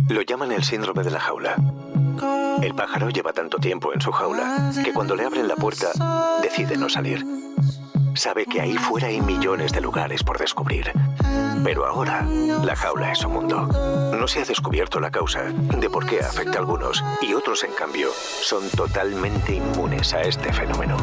Lo llaman el síndrome de la jaula. El pájaro lleva tanto tiempo en su jaula que cuando le abren la puerta decide no salir. Sabe que ahí fuera hay millones de lugares por descubrir. Pero ahora, la jaula es su mundo. No se ha descubierto la causa de por qué afecta a algunos y otros, en cambio, son totalmente inmunes a este fenómeno.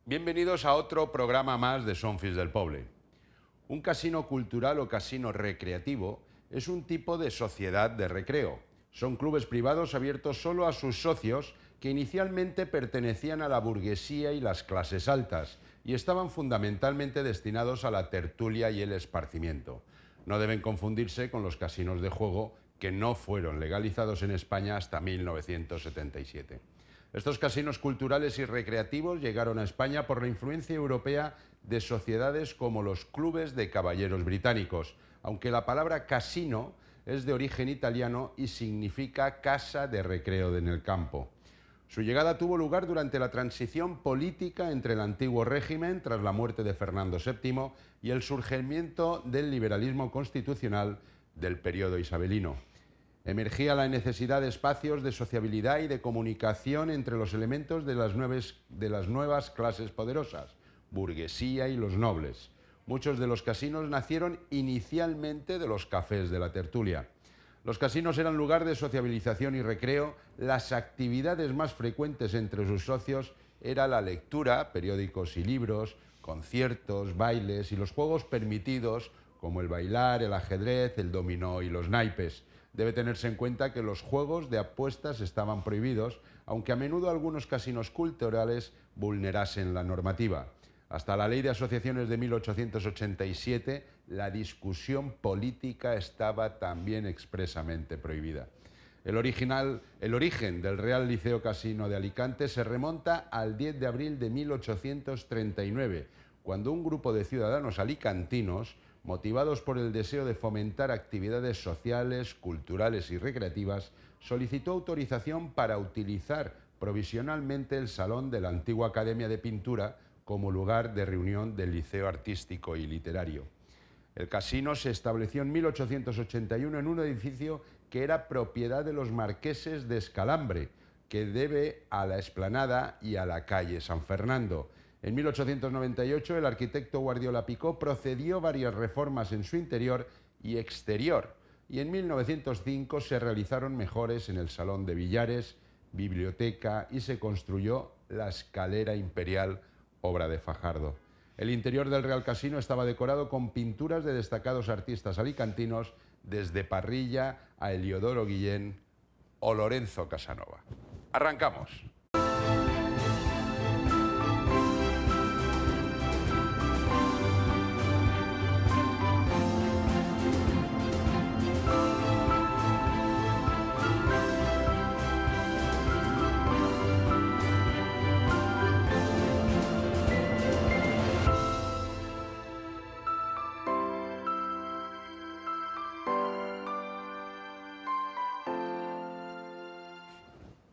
Bienvenidos a otro programa más de Son Fills del Poble. Un casino cultural o casino recreativo es un tipo de sociedad de recreo. Son clubes privados abiertos solo a sus socios que inicialmente pertenecían a la burguesía y las clases altas y estaban fundamentalmente destinados a la tertulia y el esparcimiento. No deben confundirse con los casinos de juego que no fueron legalizados en España hasta 1977. Estos casinos culturales y recreativos llegaron a España por la influencia europea de sociedades como los clubes de caballeros británicos, aunque la palabra casino es de origen italiano y significa casa de recreo en el campo. Su llegada tuvo lugar durante la transición política entre el antiguo régimen, tras la muerte de Fernando VII, y el surgimiento del liberalismo constitucional del periodo isabelino. Emergía la necesidad de espacios de sociabilidad y de comunicación entre los elementos de las nuevas clases poderosas, burguesía y los nobles. Muchos de los casinos nacieron inicialmente de los cafés de la tertulia. Los casinos eran lugar de sociabilización y recreo. Las actividades más frecuentes entre sus socios era la lectura, periódicos y libros, conciertos, bailes y los juegos permitidos como el bailar, el ajedrez, el dominó y los naipes. Debe tenerse en cuenta que los juegos de apuestas estaban prohibidos, aunque a menudo algunos casinos culturales vulnerasen la normativa. Hasta la Ley de Asociaciones de 1887, la discusión política estaba también expresamente prohibida. El origen del Real Liceo Casino de Alicante se remonta al 10 de abril de 1839, cuando un grupo de ciudadanos alicantinos, motivados por el deseo de fomentar actividades sociales, culturales y recreativas, solicitó autorización para utilizar provisionalmente el salón de la antigua Academia de Pintura como lugar de reunión del Liceo Artístico y Literario. El casino se estableció en 1881 en un edificio que era propiedad de los marqueses de Escalambre, que debe a la explanada y a la calle San Fernando. En 1898 el arquitecto Guardiola Picó procedió varias reformas en su interior y exterior, y en 1905 se realizaron mejoras en el salón de billares, biblioteca y se construyó la escalera imperial, obra de Fajardo. El interior del Real Casino estaba decorado con pinturas de destacados artistas alicantinos, desde Parrilla a Heliodoro Guillén o Lorenzo Casanova. ¡Arrancamos!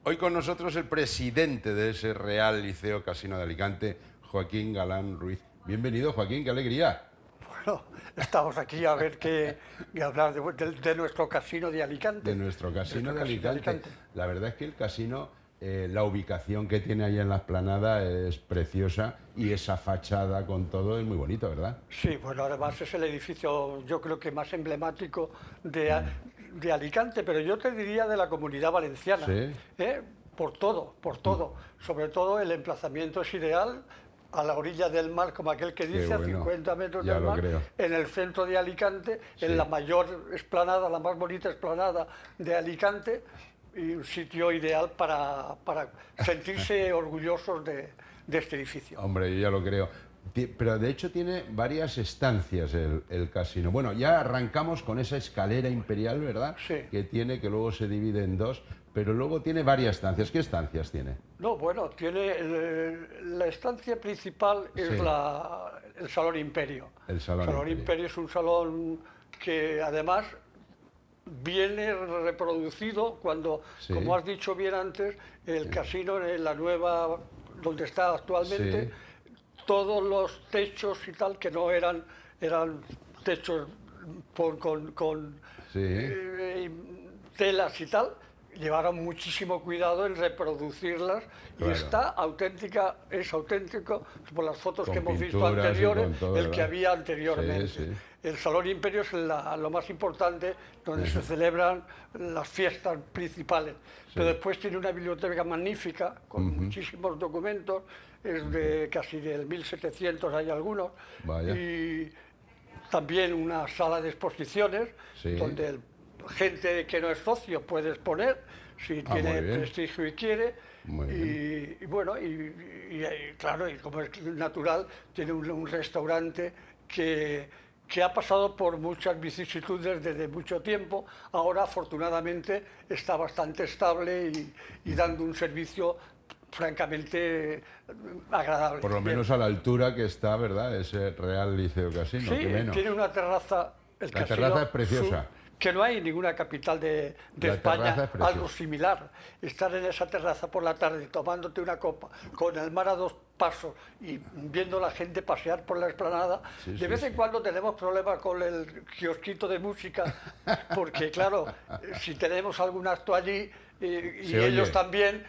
Hoy con nosotros el presidente de ese Real Liceo Casino de Alicante, Joaquín Galán Ruiz. Bienvenido, Joaquín, qué alegría. Bueno, estamos aquí a ver y hablar de nuestro casino de Alicante. De nuestro casino de Alicante. La verdad es que el casino, la ubicación que tiene ahí en la explanada es preciosa y esa fachada con todo es muy bonito, ¿verdad? Sí, bueno, además es el edificio, yo creo que más emblemático de Alicante, pero yo te diría de la Comunidad Valenciana. Sí. Por todo. Sobre todo el emplazamiento es ideal, a la orilla del mar, como aquel que dice, bueno, a 50 metros ya del lo mar, creo. en el centro de Alicante, Sí. en la mayor explanada, la más bonita explanada de Alicante, y un sitio ideal para sentirse orgullosos de este edificio. Hombre, yo ya lo creo. Pero de hecho tiene varias estancias el casino. Bueno, ya arrancamos con esa escalera imperial, ¿verdad? Sí. Que tiene, que luego se divide en dos, pero luego tiene varias estancias. ¿Qué estancias tiene? No, bueno, tiene la estancia principal es Sí. el Salón Imperio. El Salón Imperio es un salón que además viene reproducido cuando, Sí. como has dicho bien antes, el casino en la nueva, donde está actualmente, Sí. todos los techos y tal, que no eran techos con Sí. telas y tal, llevaron muchísimo cuidado en reproducirlas Claro. y es auténtico por las fotos Con que hemos visto pinturas y anteriores, con todo, el que ¿verdad? había anteriormente. Sí, sí. El Salón Imperio es lo más importante, donde se celebran las fiestas principales. Pero después tiene una biblioteca magnífica, con muchísimos documentos, es de casi del 1700 hay algunos, Vaya. y también una sala de exposiciones, Sí. donde gente que no es socio puede exponer, si tiene muy bien. prestigio y quiere. Muy Y bueno, claro, y como es natural, tiene un restaurante que ha pasado por muchas vicisitudes desde mucho tiempo. Ahora, afortunadamente, está bastante estable y dando un servicio francamente agradable. Por lo menos a la altura que está, ¿verdad? Ese Real Liceo Casino. Sí, qué menos. tiene una terraza. La terraza es preciosa. Que no hay en ninguna capital de La España terraza es preciosa. algo similar. Estar en esa terraza por la tarde tomándote una copa, con el mar a 2 pasos y viendo a la gente pasear por la explanada. Sí, De sí, vez en sí. cuando tenemos problemas con el kiosquito de música, porque claro, si tenemos algún acto allí y Se ellos oye. también,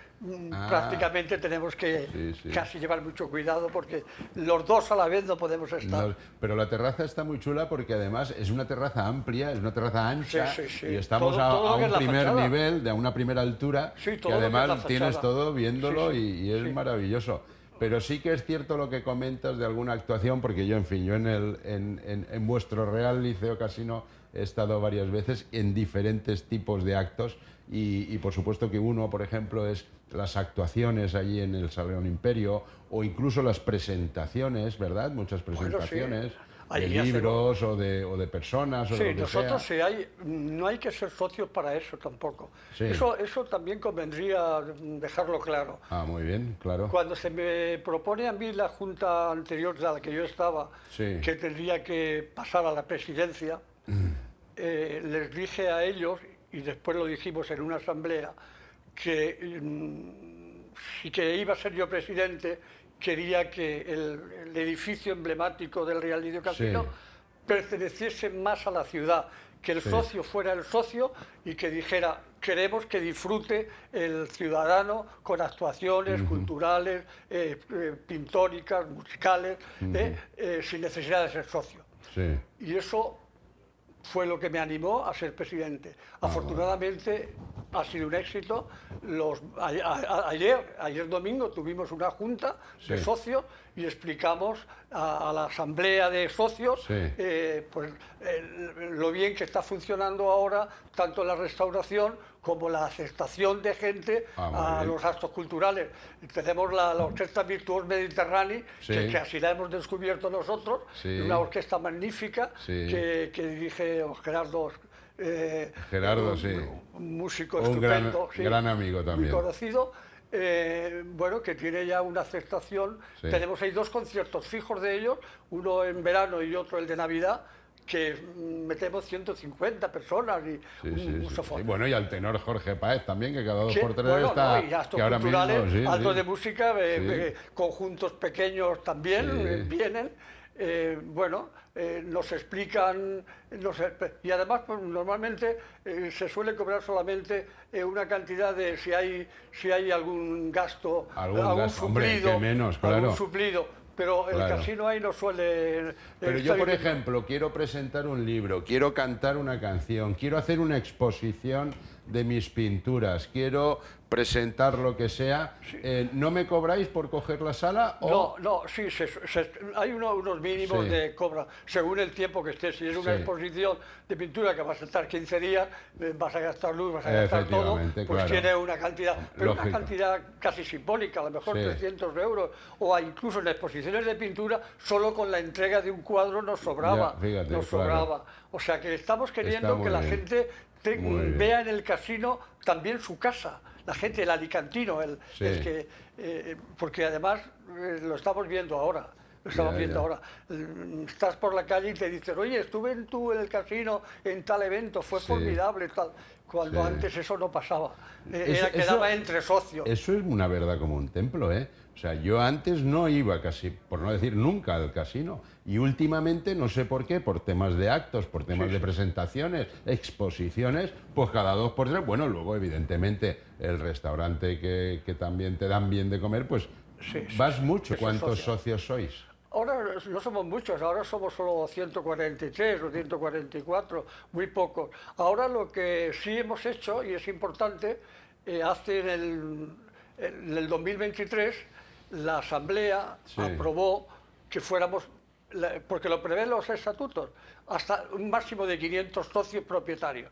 Ah. prácticamente tenemos que Sí, sí. casi llevar mucho cuidado, porque los dos a la vez no podemos estar. No, pero la terraza está muy chula porque además es una terraza amplia, es una terraza ancha Sí, sí, sí. y estamos Todo a lo que un es la primer fachada. nivel, a una primera altura, Sí, que todo lo que es además la tienes fachada. todo viéndolo Sí, sí. y es Sí. maravilloso. Pero sí que es cierto lo que comentas de alguna actuación, porque yo, en fin, yo en vuestro Real Liceo Casino he estado varias veces en diferentes tipos de actos y por supuesto que uno, por ejemplo, es las actuaciones allí en el Salón Imperio o incluso las presentaciones, ¿verdad? Muchas Bueno, sí. presentaciones de Ahí hacemos. libros o de personas o de Sí, lo que nosotros sea. no hay que ser socios para eso tampoco. Sí. Eso también convendría dejarlo claro. Ah, muy bien, claro. Cuando se me propone a mí la junta anterior de la que yo estaba, Sí. que tendría que pasar a la presidencia, les dije a ellos, y después lo dijimos en una asamblea, que si que iba a ser yo presidente, quería que el edificio emblemático del Real Liceo Casino Sí. perteneciese más a la ciudad, que el Sí. socio fuera el socio y que dijera, queremos que disfrute el ciudadano con actuaciones culturales, pintóricas, musicales, sin necesidad de ser socio. Sí. Y eso fue lo que me animó a ser presidente. Afortunadamente ha sido un éxito. Ayer domingo tuvimos una junta de Sí. socios y explicamos a la asamblea de socios Sí. lo bien que está funcionando ahora tanto la restauración como la aceptación de gente Muy a bien. los actos culturales. Tenemos la Orquesta Virtuosos Mediterránea, Sí. que así la hemos descubierto nosotros, Sí. una orquesta magnífica Sí. que dirige Gerardo. Gerardo, sí. Un músico Un estupendo, gran amigo también. muy conocido. Bueno, que tiene ya una aceptación. Sí. Tenemos ahí 2 conciertos fijos de ellos, uno en verano y otro el de Navidad, que metemos 150 personas y un sofá. Sí. Bueno, y al tenor Jorge Páez también, que cada 2 por 3 bueno, está... no, y actos que ahora culturales, mismo, algo de música, conjuntos pequeños también vienen. Nos explican, y además pues, normalmente se suele cobrar solamente una cantidad de si hay algún gasto, algún suplido, hombre, que menos, claro. algún suplido. Pero el casino ahí no suele... Pero yo, por ejemplo, quiero presentar un libro, quiero cantar una canción, quiero hacer una exposición de mis pinturas, quiero presentar lo que sea. ¿No me cobráis por coger la sala? ¿O? No, sí, hay unos mínimos de cobra, según el tiempo que estés. Si es una exposición de pintura que vas a estar 15 días, vas a gastar luz, vas a gastar todo, pues claro, tiene una cantidad, pero una cantidad casi simbólica, a lo mejor 300 euros, o incluso en exposiciones de pintura, solo con la entrega de un cuadro nos sobraba. Ya, fíjate, sobraba. O sea que estamos queriendo que la gente vea en el casino también su casa. La gente, el alicantino, porque además lo estamos viendo ahora. Estás por la calle y te dicen, oye, estuve en el casino en tal evento, fue formidable, tal. Cuando antes eso no pasaba. Quedaba entre socios. Eso es una verdad como un templo, ¿eh? O sea, yo antes no iba casi, por no decir nunca, al casino. Y últimamente, no sé por qué, por temas de actos, por temas de presentaciones, exposiciones, pues cada 2 por 3, bueno, luego evidentemente el restaurante que también te dan bien de comer, pues vas mucho. ¿Cuántos socios sois? Ahora no somos muchos, ahora somos solo 143 o 144, muy pocos. Ahora lo que sí hemos hecho, y es importante, en el 2023 la Asamblea aprobó que fuéramos, porque lo prevén los estatutos, hasta un máximo de 500 socios propietarios.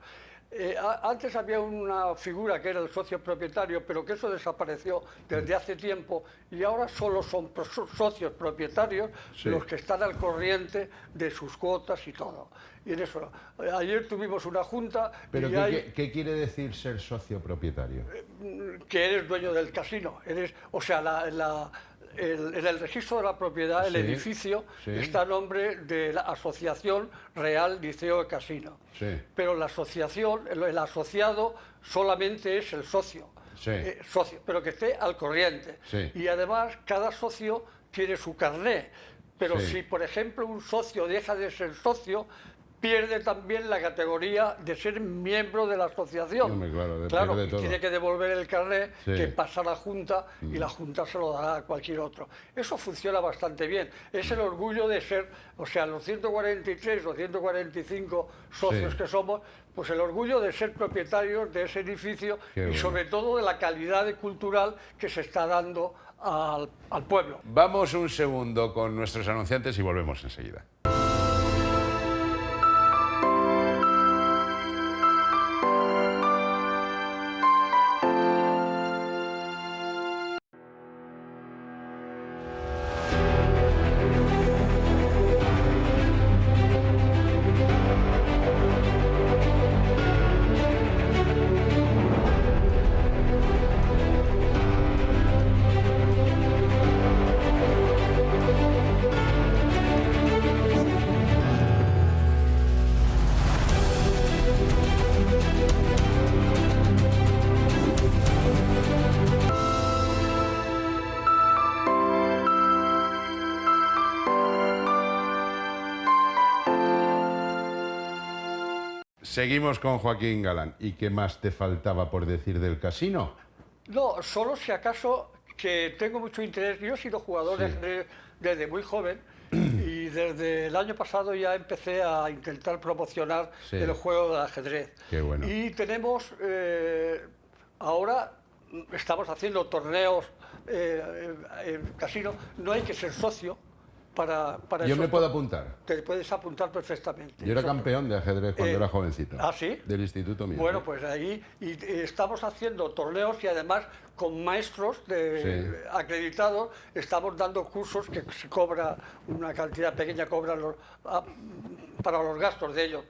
Antes había una figura que era el socio propietario, pero que eso desapareció desde hace tiempo y ahora solo son socios propietarios los que están al corriente de sus cuotas y todo. Y en eso, ayer tuvimos una junta... ¿Pero qué quiere decir ser socio propietario? Que eres dueño del casino. En el registro de la propiedad, el edificio está a nombre de la Asociación Real Liceo de Casino. Pero la asociación, el asociado solamente es el socio, pero que esté al corriente. Y además cada socio tiene su carné. Pero si, por ejemplo, un socio deja de ser socio, pierde también la categoría de ser miembro de la asociación. Claro, tiene que devolver el carnet que pasa a la Junta y la Junta se lo dará a cualquier otro. Eso funciona bastante bien. Es el orgullo de ser, o sea, los 143 o 145 socios que somos, pues el orgullo de ser propietarios de ese edificio y sobre todo de la calidad cultural que se está dando al pueblo. Vamos un segundo con nuestros anunciantes y volvemos enseguida. Seguimos con Joaquín Galán. ¿Y qué más te faltaba por decir del casino? No, solo si acaso que tengo mucho interés. Yo he sido jugador desde muy joven y desde el año pasado ya empecé a intentar promocionar el juego del ajedrez. Qué bueno. Y tenemos, ahora estamos haciendo torneos en casino. No hay que ser socio. Yo me puedo apuntar. Te puedes apuntar perfectamente. Yo era campeón de ajedrez cuando era jovencito. ¿Ah, sí? Del instituto mío. Bueno, pues ahí estamos haciendo torneos y además con maestros acreditados estamos dando cursos que se cobra una cantidad pequeña, para los gastos de ellos.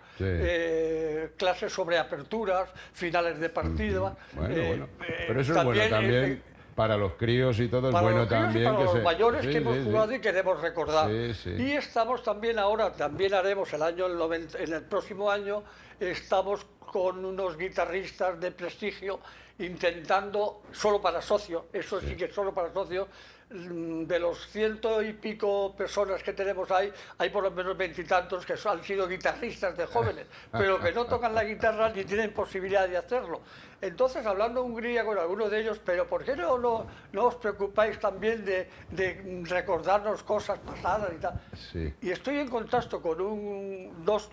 Clases sobre aperturas, finales de partida. Bueno. Pero eso es bueno también. para los críos y todo es para bueno los críos también. y para los mayores Sí, que hemos sí, jugado sí. y queremos recordar. Sí, sí. Y estamos también ahora, también haremos en el próximo año, estamos con unos guitarristas de prestigio intentando, solo para socios, eso sí que solo para socios, de los 100 y pico personas que tenemos ahí, hay por lo menos 20 y tantos que han sido guitarristas de jóvenes, pero que no tocan la guitarra ni tienen posibilidad de hacerlo. Entonces, hablando Hungría con algunos de ellos, pero ¿por qué no os preocupáis también de recordarnos cosas pasadas y tal? Sí. Y estoy en contacto con dos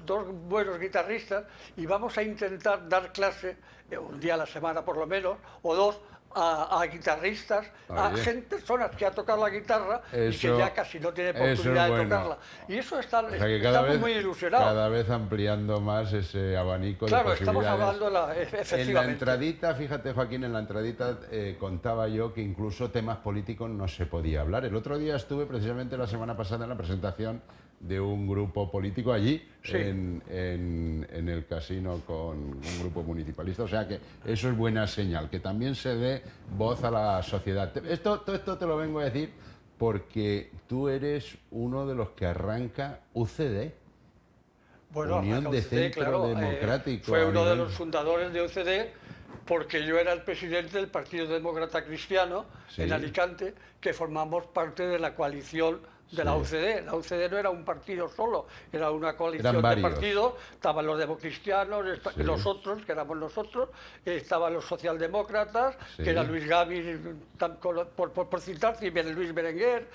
buenos guitarristas y vamos a intentar dar clase, un día a la semana por lo menos, o dos, a guitarristas, a personas que ha tocado la guitarra y que ya casi no tiene oportunidad de tocarla. Y eso estamos muy ilusionados. Cada vez ampliando más ese abanico de posibilidades. Claro, estamos hablando efectivamente. En la entradita, fíjate Joaquín, en la entradita contaba yo que incluso temas políticos no se podía hablar. El otro día estuve precisamente la semana pasada en la presentación de un grupo político allí, sí, en el casino con un grupo municipalista, o sea que eso es buena señal, que también se dé voz a la sociedad. Todo esto te lo vengo a decir porque tú eres uno de los que arranca UCD, bueno, Unión de Centro Democrático. Fue uno de los fundadores de UCD, porque yo era el presidente del Partido Demócrata Cristiano en Alicante, que formamos parte de la coalición de la UCD. La UCD no era un partido solo, era una coalición de partidos. Estaban los democristianos, nosotros, que éramos nosotros, estaban los socialdemócratas, que era Luis Gavi, por citarte, y Luis Berenguer,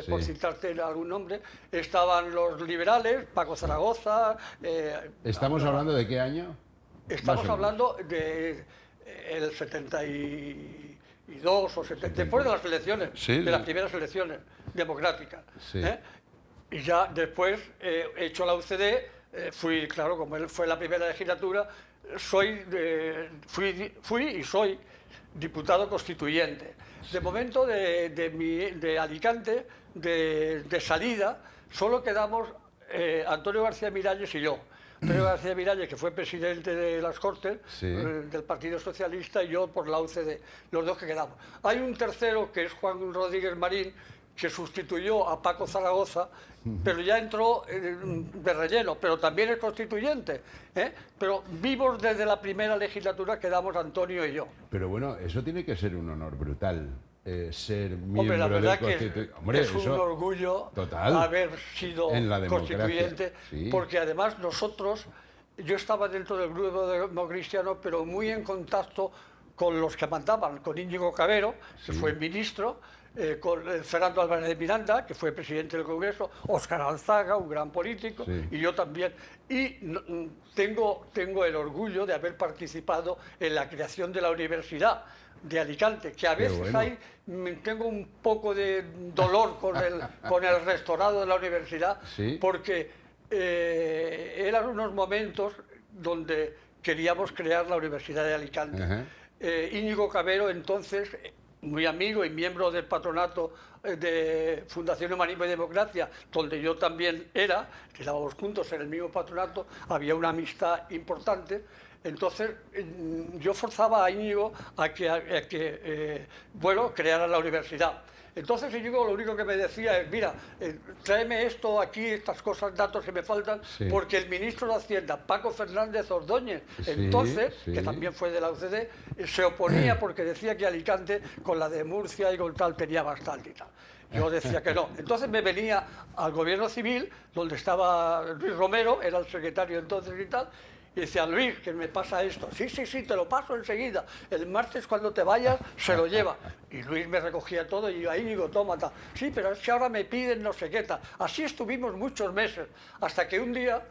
por citarte algún nombre. Estaban los liberales, Paco Zaragoza. ¿Estamos hablando de qué año? Estamos hablando de el 72 o 70, después de las elecciones, de las primeras elecciones democráticas. Y ya después he hecho la UCD, fui, claro, como fue la primera legislatura, fui y soy diputado constituyente. De momento de Alicante, de salida, solo quedamos Antonio García Miralles y yo. Antonio García Miralles, que fue presidente de las Cortes, del Partido Socialista, y yo por la UCD, los dos que quedamos. Hay un tercero, que es Juan Rodríguez Marín, que sustituyó a Paco Zaragoza, pero ya entró de relleno, pero también es constituyente. Pero vivos desde la primera legislatura quedamos Antonio y yo. Pero bueno, eso tiene que ser un honor brutal. Ser miembro Hombre, la verdad del que es un orgullo haber sido constituyente, porque además nosotros, yo estaba dentro del grupo democristiano, pero muy en contacto con los que mandaban, con Íñigo Cabero, que fue ministro, con Fernando Álvarez de Miranda, que fue presidente del Congreso, Óscar Alzaga, un gran político, y yo también. Y tengo el orgullo de haber participado en la creación de la Universidad de Alicante, que a veces tengo un poco de dolor con el restaurado de la universidad, porque eran unos momentos donde queríamos crear la Universidad de Alicante. Íñigo Cabero, entonces, muy amigo y miembro del patronato de Fundación Humanismo y Democracia, donde yo también quedábamos juntos en el mismo patronato, había una amistad importante. Entonces, yo forzaba a Íñigo a que creara la universidad. Entonces Íñigo lo único que me decía es, mira, tráeme esto aquí, estas cosas, datos que me faltan, porque el ministro de Hacienda, Paco Fernández Ordóñez, entonces, que también fue de la UCD, se oponía porque decía que Alicante, con la de Murcia y con tal, tenía bastante y tal. Yo decía que no. Entonces me venía al gobierno civil, donde estaba Luis Romero, era el secretario entonces y tal, y decía, Luis, que me pasa esto. Sí, te lo paso enseguida. El martes cuando te vayas se lo lleva. Y Luis me recogía todo y ahí digo, toma, tal. Sí, pero es que ahora me piden no sé qué tal. Así estuvimos muchos meses, hasta que un día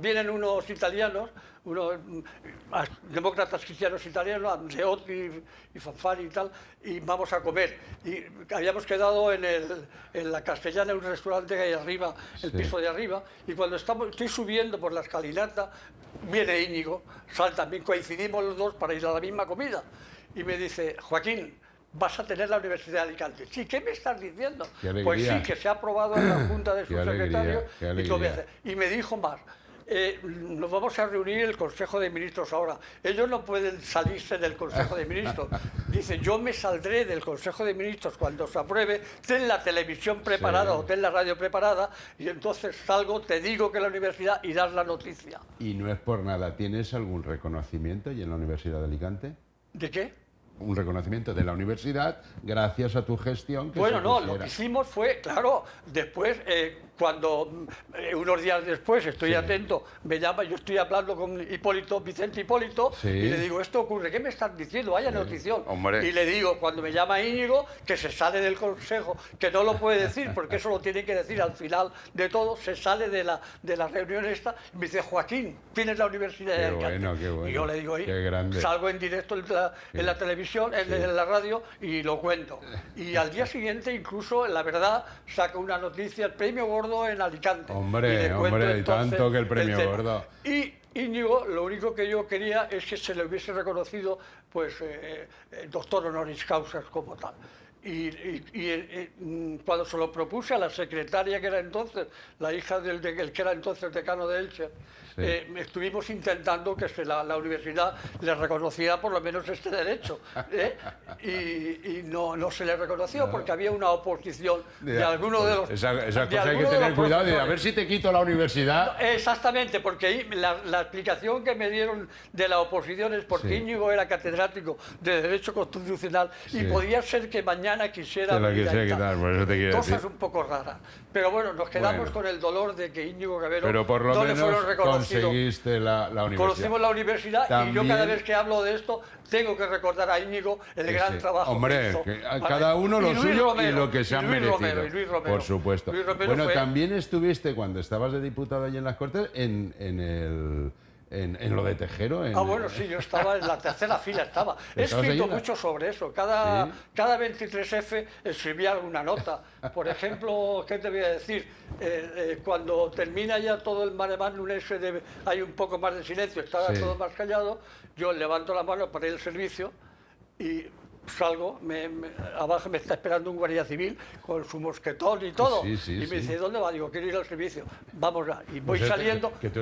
vienen unos italianos, unos demócratas cristianos italianos, Andreotti y Fanfani y tal, y vamos a comer. Y habíamos quedado en la Castellana, en un restaurante que hay arriba, el piso de arriba, y cuando estoy subiendo por la escalinata, viene Íñigo, también coincidimos los dos para ir a la misma comida, y me dice, Joaquín, vas a tener la Universidad de Alicante. Sí, ¿qué me estás diciendo? Pues sí, que se ha aprobado en la Junta de sus secretarios. Y me dijo más, nos vamos a reunir el Consejo de Ministros ahora. Ellos no pueden salirse del Consejo de Ministros. Dice, yo me saldré del Consejo de Ministros cuando se apruebe, ten la televisión preparada o ten la radio preparada, y entonces salgo, te digo que la universidad y das la noticia. Y no es por nada, ¿tienes algún reconocimiento allí en la Universidad de Alicante? ¿De qué? Un reconocimiento de la universidad gracias a tu gestión. Bueno, no, lo que hicimos fue, claro, después, cuando unos días después, estoy atento, me llama, yo estoy hablando con Hipólito, Vicente Hipólito, y le digo, esto ocurre, ¿qué me estás diciendo? Vaya notición. Hombre. Y le digo, cuando me llama Íñigo, que se sale del consejo, que no lo puede decir, porque eso lo tiene que decir al final de todo, se sale de la reunión esta, y me dice, Joaquín, tienes la universidad de Alicante. Qué bueno. Y yo le digo, salgo en directo en la televisión, en la radio, y lo cuento. Y al día siguiente, incluso, la verdad, saca una noticia, el premio gordo en Alicante. Hombre, y tanto que el premio gordo. Y Íñigo, lo único que yo quería es que se le hubiese reconocido, pues, doctor honoris causa como tal. Y cuando se lo propuse a la secretaria, que era entonces la hija del que era entonces decano de Elche, estuvimos intentando que la universidad le reconociera por lo menos este derecho, y no se le reconoció porque había una oposición de algunos de los... Esa cosa hay que tener cuidado de a ver si te quito la universidad. Exactamente, porque la explicación que me dieron de la oposición es porque Íñigo era catedrático de Derecho Constitucional y podía ser que mañana quisiera quitar, por eso te quiero decir. Cosas un poco raras. Pero bueno, nos quedamos con el dolor de que Íñigo Cabero pero por lo no le menos fueron reconocidos. conseguiste la universidad. Conocimos la universidad. También... y yo cada vez que hablo de esto tengo que recordar a Íñigo el gran trabajo que hizo. Cada uno lo suyo Romero, y lo que se han merecido. Luis Romero, por supuesto. Bueno, también estuviste cuando estabas de diputado allí en las Cortes en lo de Tejero. Bueno, sí, yo estaba en la tercera fila, estaba. He escrito mucho sobre eso. Cada 23F escribía alguna nota. Por ejemplo, ¿qué te voy a decir? Cuando termina ya todo el mare magnum ese, hay un poco más de silencio, estaba todo más callado, yo levanto la mano para ir al servicio y salgo, abajo me está esperando un guardia civil con su mosquetón y todo. Y me dice, ¿dónde va? Digo, quiero ir al servicio. Vamos ya. Y voy saliendo. Que tú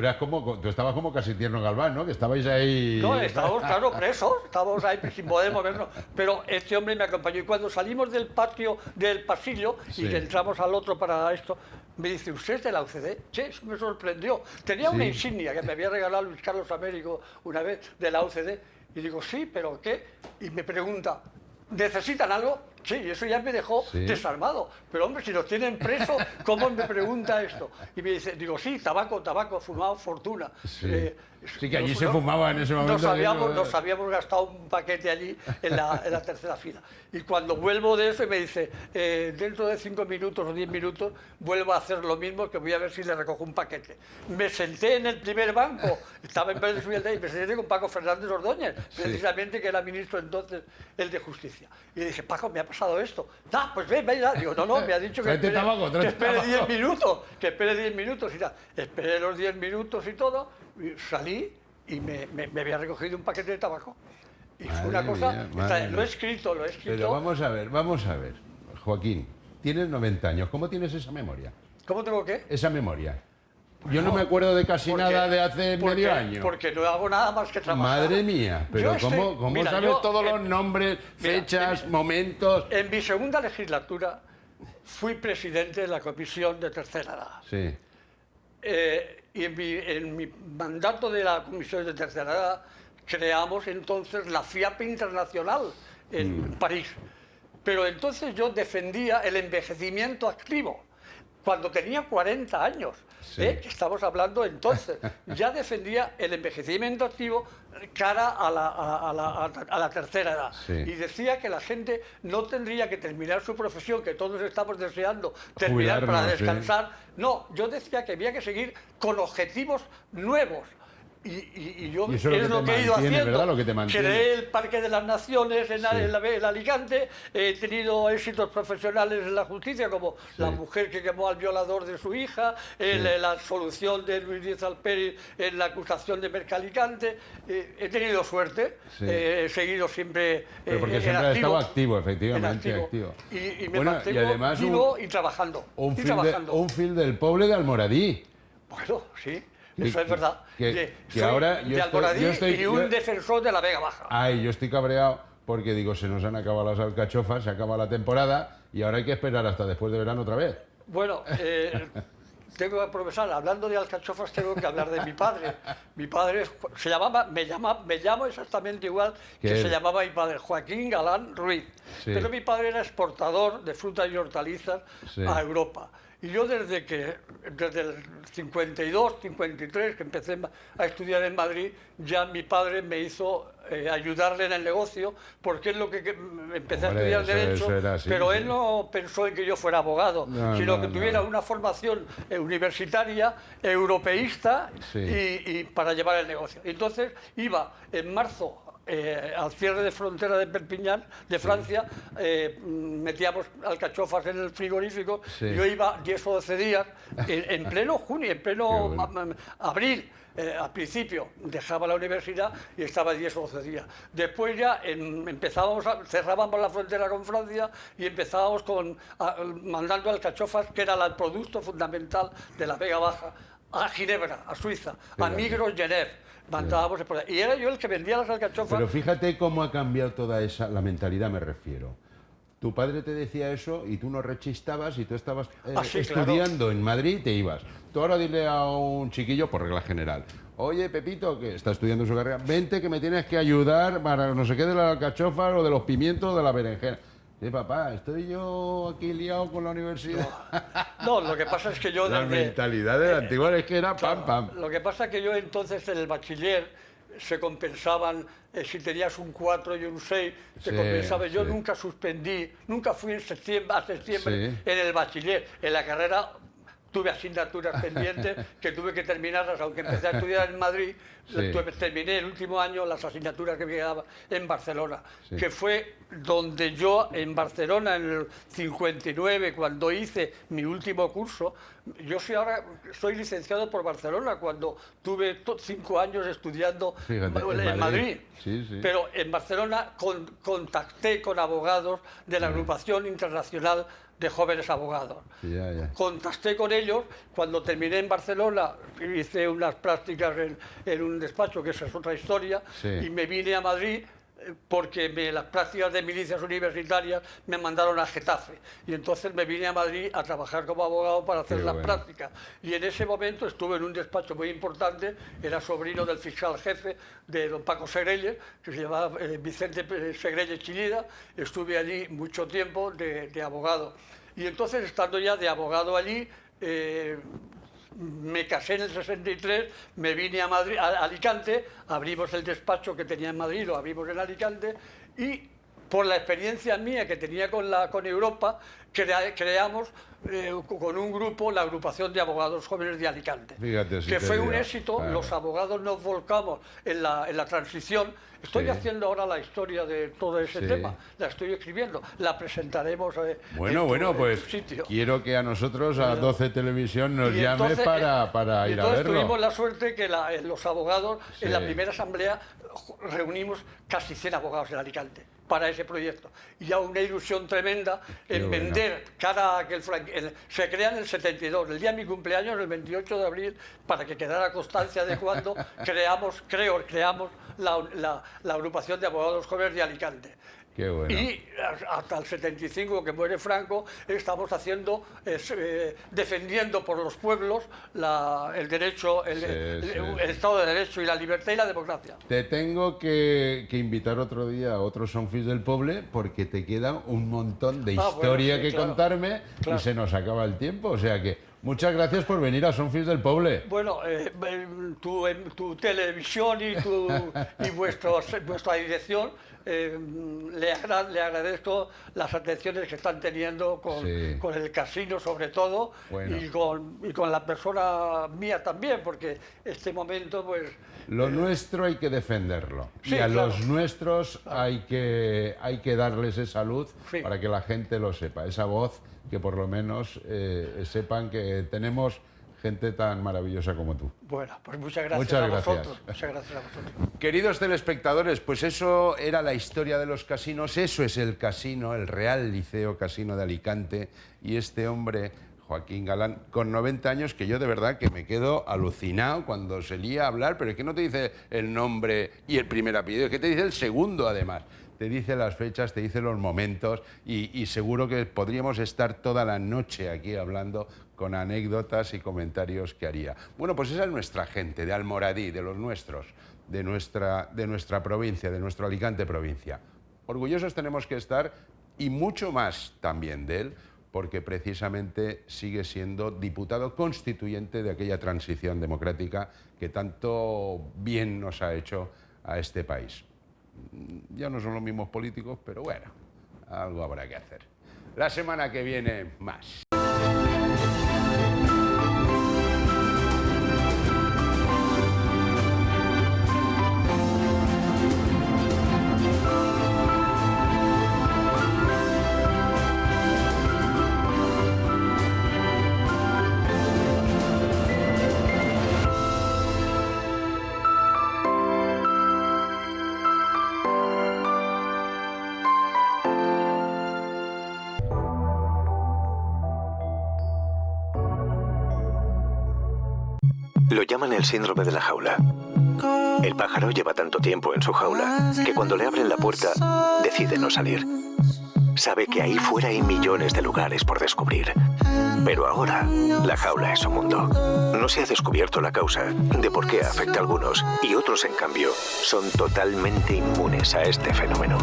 estabas como casi Tierno Galván, ¿no? Que estabais ahí... No, estábamos, claro, presos. Estábamos ahí sin poder movernos. Pero este hombre me acompañó. Y cuando salimos del patio, del pasillo, y entramos al otro para esto, me dice, ¿usted es de la UCD? Sí, eso me sorprendió. Tenía una insignia que me había regalado Luis Carlos Américo una vez de la UCD. Y digo, sí, ¿pero qué? Y me pregunta, ¿necesitan algo? Sí, eso ya me dejó desarmado. Pero hombre, si los tienen presos, ¿cómo me pregunta esto? Y me dice, digo, sí, tabaco, fumado fortuna. Sí, que allí se fumaba en ese momento. Nos habíamos gastado un paquete allí en la tercera fila. Y cuando vuelvo de eso, me dice, dentro de 5 minutos o 10 minutos, vuelvo a hacer lo mismo, que voy a ver si le recojo un paquete. Me senté en el primer banco, estaba en vez de subir y me senté con Paco Fernández Ordóñez, precisamente, que era ministro entonces, el de Justicia. Y dije, Paco, me ha pasado esto. Pues ven, ya. Digo, no, me ha dicho que espere 10 minutos, y tal. Esperé los 10 minutos y todo, y salí y me había recogido un paquete de tabaco. Y fue una cosa, lo he escrito. Pero vamos a ver, Joaquín, tienes 90 años, ¿cómo tienes esa memoria? ¿Cómo tengo qué? Esa memoria. Yo no me acuerdo de casi nada de hace medio año. Porque no hago nada más que trabajar. Madre mía, pero ¿cómo sabes todos los nombres, fechas, momentos? En mi segunda legislatura fui presidente de la Comisión de Tercera Edad. Sí. Y en mi mandato de la Comisión de Tercera Edad creamos entonces la FIAP Internacional en París. Pero entonces yo defendía el envejecimiento activo. Cuando tenía 40 años, que estamos hablando entonces, ya defendía el envejecimiento activo cara a la tercera edad. Y decía que la gente no tendría que terminar su profesión, que todos estamos deseando terminar para descansar. No, yo decía que había que seguir con objetivos nuevos. Y yo es lo que he ido haciendo. Creé el Parque de las Naciones en Alicante, he tenido éxitos profesionales en la justicia, como la mujer que quemó al violador de su hija, la solución de Luis Díaz Alperi en la acusación de Mercalicante. He tenido suerte, he seguido siempre pero porque siempre has estado activo, efectivamente, activo. Y me mantengo vivo y trabajando. Un film del Poble de Almoradí. Bueno, sí. Eso es verdad. Que Soy ahora de Almoradí y un defensor de la Vega Baja. Ay, yo estoy cabreado porque digo, se nos han acabado las alcachofas, se acaba la temporada y ahora hay que esperar hasta después de verano otra vez. Bueno, tengo que aprovechar, hablando de alcachofas, tengo que hablar de mi padre. Mi padre me llamo exactamente igual que se llamaba mi padre, Joaquín Galán Ruiz. Sí. Pero mi padre era exportador de frutas y hortalizas a Europa. Y yo desde el 52, 53, que empecé a estudiar en Madrid, ya mi padre me hizo ayudarle en el negocio, porque es lo que empecé a estudiar Derecho, pero él no pensó en que yo fuera abogado, sino que tuviera una formación universitaria, europeísta, y para llevar el negocio. Entonces iba en marzo al cierre de frontera de Perpiñán, de Francia, metíamos alcachofas en el frigorífico. Yo iba 10 o 12 días, en pleno junio, en pleno abril. Al principio dejaba la universidad y estaba 10 o 12 días. Después ya cerrábamos la frontera con Francia y empezábamos mandando alcachofas, que era el producto fundamental de la Vega Baja, a Ginebra, a Suiza, a Migros, Genève. Mandábamos por ahí. Y era yo el que vendía las alcachofas. Pero fíjate cómo ha cambiado toda la mentalidad, me refiero. Tu padre te decía eso y tú no rechistabas y tú estabas estudiando en Madrid y te ibas. Tú ahora dile a un chiquillo, por regla general, oye, Pepito, que está estudiando su carrera, vente que me tienes que ayudar para no sé qué de las alcachofas o de los pimientos o de la berenjena. Sí, papá, estoy yo aquí liado con la universidad. No, lo que pasa es que yo... La mentalidad de la antigua es que era claro, pam, pam. Lo que pasa es que yo entonces en el bachiller se compensaban, si tenías un 4 y un 6, te compensaba. Yo nunca suspendí, nunca fui a septiembre en el bachiller. En la carrera tuve asignaturas pendientes que tuve que terminarlas, aunque empecé a estudiar en Madrid, terminé el último año las asignaturas que me quedaban en Barcelona, que fue donde yo, en Barcelona, en el 59, cuando hice mi último curso. Yo soy licenciado por Barcelona, cuando tuve 5 años estudiando en Madrid. Pero en Barcelona contacté con abogados de la Agrupación Internacional de Jóvenes Abogados. Contacté con ellos. Cuando terminé en Barcelona, hice unas prácticas en un despacho, que esa es otra historia, y me vine a Madrid porque las prácticas de milicias universitarias me mandaron a Getafe. Y entonces me vine a Madrid a trabajar como abogado para hacer las prácticas. Y en ese momento estuve en un despacho muy importante, era sobrino del fiscal jefe de don Paco Segrelles, que se llamaba Vicente Segrelles Chillida. Estuve allí mucho tiempo de abogado. Y entonces, estando ya de abogado allí, me casé en el 63, me vine a Madrid, a Alicante, abrimos el despacho que tenía en Madrid, lo abrimos en Alicante, y por la experiencia mía que tenía con Europa, creamos con un grupo la Agrupación de Abogados Jóvenes de Alicante. Fíjate, que fue un éxito. Los abogados nos volcamos en la transición. Estoy haciendo ahora la historia de todo ese tema, la estoy escribiendo, la presentaremos bueno, pues sitio. Quiero que a nosotros, a 12 Televisión, nos llame para ir a verlo. Tuvimos la suerte que los abogados, en la primera asamblea, reunimos casi 100 abogados en Alicante para ese proyecto. Y ya una ilusión tremenda en vender se crea en el 72, el día de mi cumpleaños, el 28 de abril, para que quedara constancia de cuando creamos la Agrupación de Abogados Jóvenes de Alicante. Qué bueno. Y hasta el 75, que muere Franco, estamos defendiendo por los pueblos el derecho, el Estado de Derecho y la libertad y la democracia. Te tengo que invitar otro día a otro Sonfis del Poble, porque te queda un montón de historia que contarme y se nos acaba el tiempo. O sea que muchas gracias por venir a Sonfis del Poble. Bueno, tu televisión y vuestra dirección, le agradezco las atenciones que están teniendo con el casino, sobre todo, y con la persona mía también, porque este momento, pues... Lo nuestro hay que defenderlo, y a los nuestros hay que darles esa luz para que la gente lo sepa, esa voz, que por lo menos sepan que tenemos gente tan maravillosa como tú. Bueno, pues muchas gracias a vosotros. Muchas gracias a vosotros. Queridos telespectadores, pues eso era la historia de los casinos. Eso es el casino, el Real Liceo Casino de Alicante. Y este hombre, Joaquín Galán, con 90 años, que yo de verdad que me quedo alucinado cuando se lía a hablar, pero es que no te dice el nombre y el primer apellido, es que te dice el segundo además. Te dice las fechas, te dice los momentos y seguro que podríamos estar toda la noche aquí hablando con anécdotas y comentarios que haría. Bueno, pues esa es nuestra gente, de Almoradí, de los nuestros, de nuestra provincia, de nuestro Alicante provincia. Orgullosos tenemos que estar y mucho más también de él, porque precisamente sigue siendo diputado constituyente de aquella transición democrática que tanto bien nos ha hecho a este país. Ya no son los mismos políticos, pero bueno, algo habrá que hacer. La semana que viene, más. Lo llaman el síndrome de la jaula. El pájaro lleva tanto tiempo en su jaula que cuando le abren la puerta decide no salir. Sabe que ahí fuera hay millones de lugares por descubrir. Pero ahora, la jaula es su mundo. No se ha descubierto la causa de por qué afecta a algunos y otros, en cambio, son totalmente inmunes a este fenómeno.